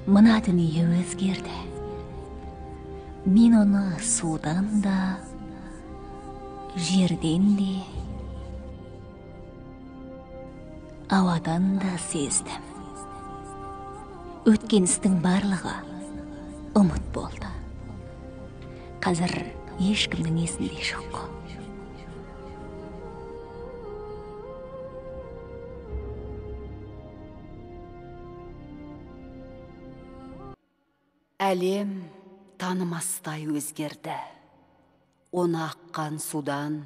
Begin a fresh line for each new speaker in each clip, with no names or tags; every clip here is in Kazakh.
Мына дүние өзгерді. Мен оны судан да, жерден де, ауадан да сездім. Өткен істің барлығы ұмыт болды. Қазір ешкімнің есінде жоқ.
Әлем танымастай өзгерді. Оны аққан судан,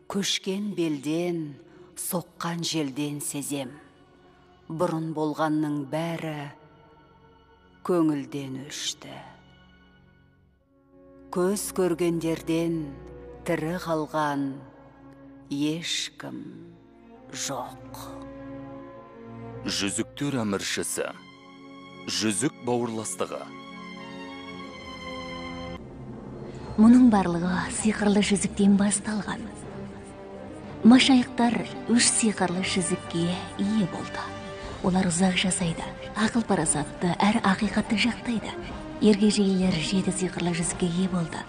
көшкен белден, соққан желден сезем. Бұрын болғанның бәрі көңілден өшті. Көз көргендерден тірі қалған ешкім жоқ.
Жүзіктер әміршісі. Жүзік бауырластығы.
Мұның барлығы сиқырлы жүзіктен басталған. Машайықтар үш сиқырлы жүзікке ие болды. Олар ұзақ жасайды, ақыл парасатты, әр ақиқатты жақтайды. Ергежейлер 7 сиқырлы жүзікке ие болды.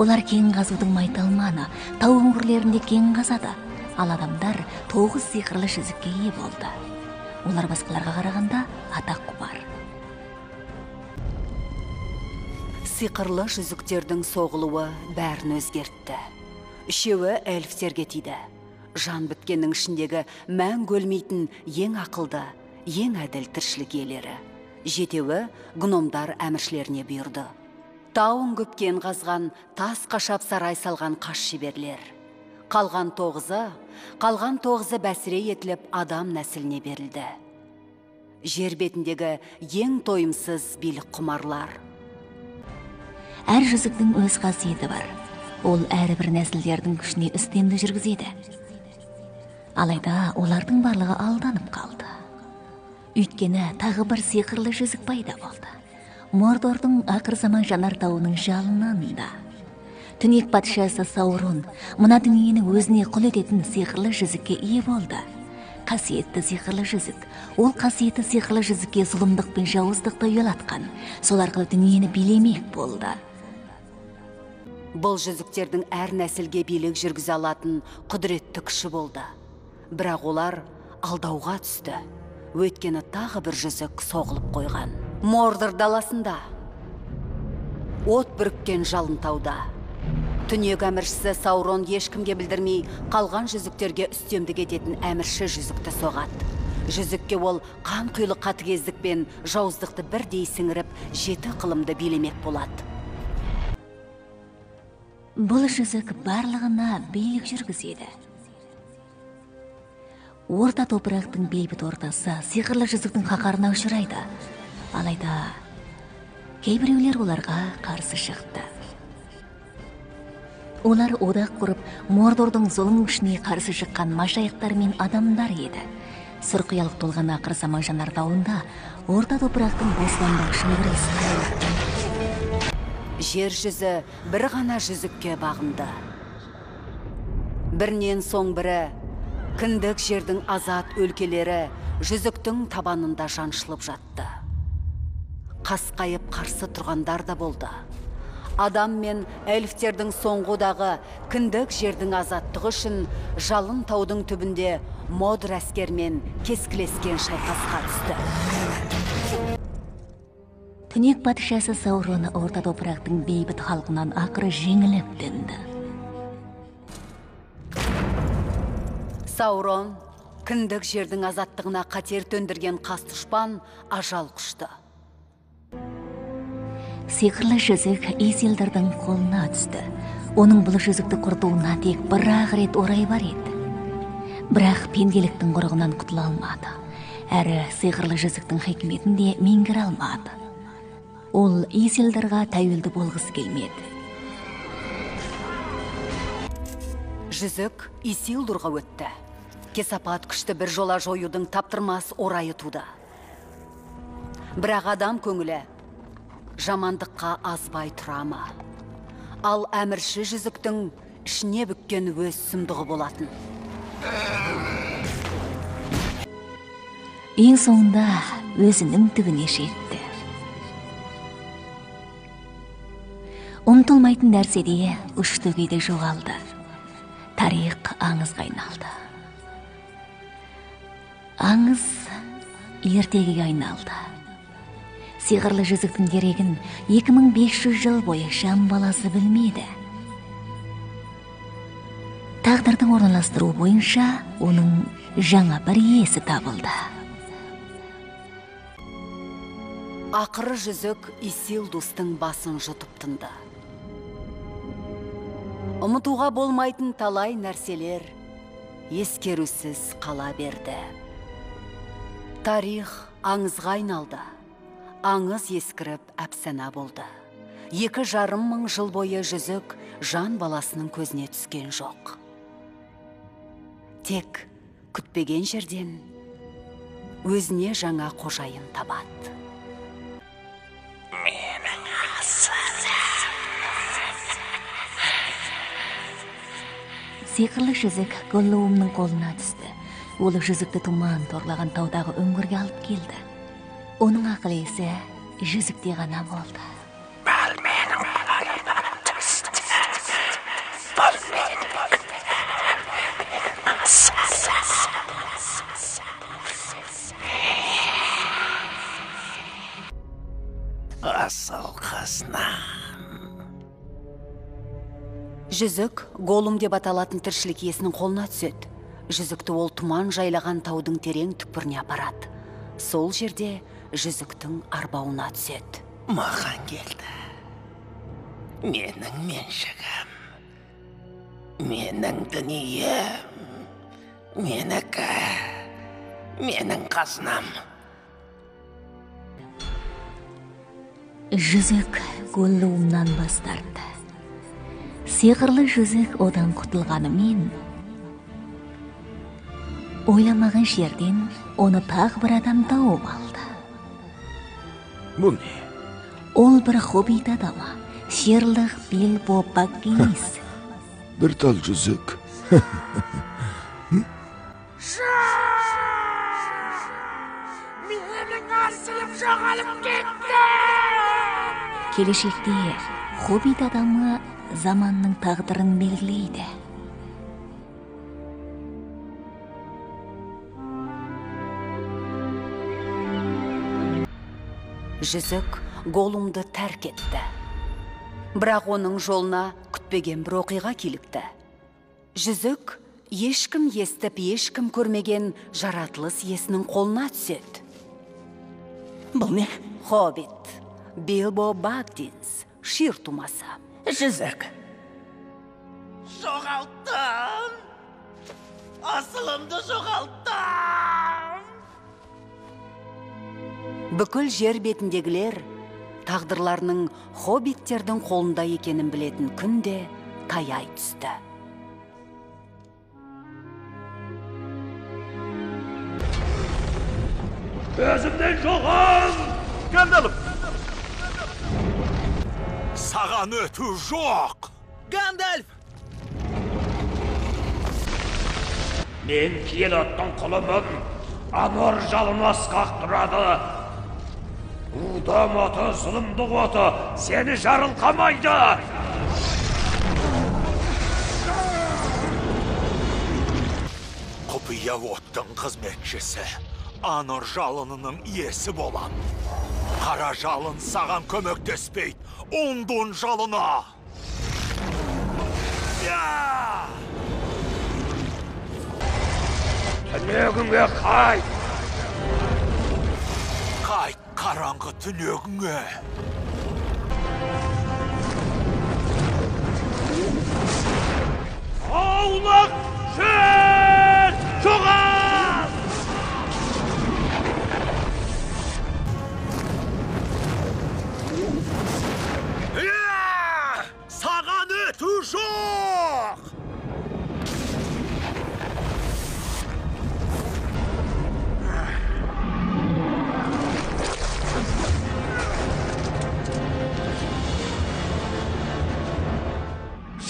Олар кен қазудың майталманы, тау өңірлерінде кен қазады. Ал адамдар 9 сиқырлы жүзікке ие болды. Олар басқаларға қарағанда атақ бар.
Сиқырлы жүзіктердің соғылуы бәрін өзгертті. Үшеуі эльфтерге тиді. Жан біткеннің ішіндегі мәңгі өлмейтін ең ақылды, ең әділ тіршілік иелері. Жетеуі гномдар әміршілеріне бұйырды. Тауын көпкен қазған, тас қашап сарай салған қаш шеберлер. Қалған тоғызы бәсіре етіліп адам нәсіліне берілді. Жер бетіндегі ең тойымсыз билік құмарлар.
Әр жүзіктің өз қасиеті бар. Ол әрбір нәсілдердің күшіне үстемді жүргізеді. Алайда олардың барлығы алданып қалды. Өйткені тағы бір сиқырлы жүзік пайда болды. Мордордың ақырзаман жанартауының жалынында. Түнек патшасы Саурон мына дүниені өзіне құл ететін сиқырлы жүзікке ие болды. Қасиетті сиқырлы жүзік. Ол қасиетті сиқырлы жүзікке зұлымдық пен жауыздықты ұялатқан. Сол арқылы дүниені билемек болды.
Бұл жүзіктердің әр нәсілге билік жүргізе алатын құдіретті күші болды. Бірақ олар алдауға түсті. Өйткені тағы бір жүзік соғылып қойған. Мордор даласында, от бүріккен жалын тауда. Түнек әміршісі Саурон ешкімге білдірмей қалған жүзіктерге үстемдік ететін әмірші жүзікті соғады. Жүзікке ол қан құйлы қатыгездік пен жауыздықты бірдей сіңіріп, 7 қылымды билемек болады.
Бұл жүзік барлығына билік жүргізеді. Орта топырақтың бейбіт ортасы сиқырлы жүзіктің қаһарына ұшырайды. Алайда кейбіреулер оларға қарсы шықты. Олар одақ құрып, Мордордың зұлым күшіне қарсы шыққан машайықтар мен адамдар еді. Сұрқиялық толған ақырзаман жанартауында орта топырақтың бостандық шыңғырысы.
Жер жүзі бір ғана жүзікке бағынды. Бірінен соң бірі, кіндік жердің азат өлкелері жүзіктің табанында жаншылып жатты. Қасқайып қарсы тұрғандар да болды. Адам мен эльфтердің соңғудағы кіндік жердің азаттығы үшін жалын таудың түбінде Модр әскермен кескілескен шайқасқа түсті.
Түнек патшасы Саурон орта топырақтың бейбіт халқынан ақыры жеңіліп дінді.
Саурон кіндік жердің азаттығына қатер төндірген қас дұшпан ажал құшты.
Сиқырлы жүзік Исилдардың қолына түсті. Оның бұл жүзікті құртуына тек бір-ақ рет орай бар еді. Бірақ пенделіктің құрығынан құтыла алмады. Әрі сиқырлы жүзіктің хикметін де меңгере алмады. Ол Исилдарға тәуелді болғысы келмеді.
Жүзік Исилдурға өтті. Кесапат күшті бір жола жоюдың таптырмас орайы туды. Бірақ адам көңілі жамандыққа азбай тұрама. Ал әмірші жүзіктің ішіне бүккен өз сұмдығы болатын.
Ең соңында өзінің түбіне жетті. Ұмытылмайтын нәрседе ұшты күйде жоғалды. Тарих аңызға айналды. Аңыз ертегіге айналды. Сиқырлы жүзіктің керегін 2500 жыл бойы шам баласы білмеді. Тағдырдың орналастыру бойынша оның жаңа бір иесі табылды.
Ақыры жүзік Исилдустың басын жұтып тынды. Ұмытуға болмайтын талай нәрселер ескерусіз қала берді. Тарих аңызға айналды. Аңыз ескіріп әпсана болды. 2,5 мың жыл бойы жүзік жан баласының көзіне түскен жоқ. Тек күтпеген жерден өзіне жаңа қожайын табады.
Сиқырлы жүзік Голлумның қолына түсті. Ол жүзікті тұман торлаған таудағы үңгірге алып келді. Оның ақыл есі жүзікте ғана болды.
Бұл менің қолыма түсті. Бұл менің асыл қызынан.
Жүзік Голлум деп аталатын тіршілік иесінің қолына түседі. Жүзікті ол тұман жайлаған таудың терең түкпіріне апарады. Сол жерде жүзіктің арбауына түседі.
Маған келді. Менің меншігім. Менің дүнием. Менікі. Менің қазынам.
Жүзік Голлумнан бас тартты. Сиқырлы жүзік одан құтылғанымен, ойламаған жерден оны тағы бір адам тауып алды.
Бұл не?
Ол бір хоббит адамы, Шерлок Билбо Баггинс.
Bir tal жүзік.
Менің асылым жоғалып кетті!
Келешекте хоббит адамы заманның тағдырын белгілейді.
Жүзік Голлумды тәрк етті. Бірақ оның жолына күтпеген бір оқиға келіпті. Жүзік ешкім естіп, ешкім көрмеген жаратылыс иесінің қолына түседі.
Бұл не?
Хоббит Билбо Баггинс, шир тумасы.
Жүзік. Жоғалттым. Асылымды жоғалттым.
Бүкіл жер бетіндегілер тағдырларының хоббиттердің қолында екенін білетін күнде таяй түсті.
Өзімден жоғал! Гандалф!
Саған өту жоқ!
Гандальф!
Мен киел аттың құлымын, анор жалын асқақ тұрады. Удам оты, зұлымдық оты, сені жарылқамайды!
Құпия оттың қызметшісі, анор жалынының иесі болам. Қара жалын саған көмектеспейді, ондун жалына!
Түнегіңе қайт!
Қайт қараңғы түнегіңе!
Аулақ жер! Жоғал!
Саған өту жоқ!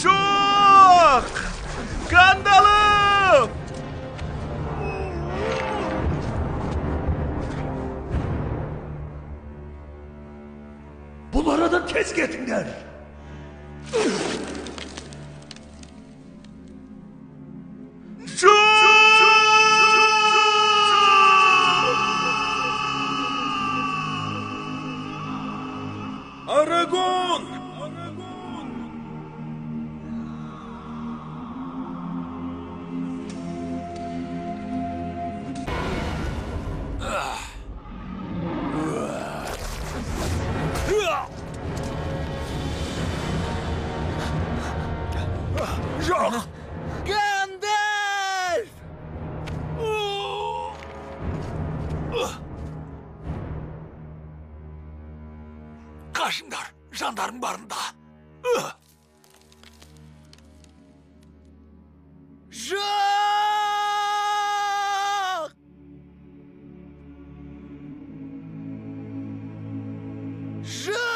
Жоқ! Гандалф! Бұл арадан тез кетіңдер!
Арагон! Жоқ!
Гандальф!
Қашыңдар, жандарың барында.
Жоқ! Жоқ!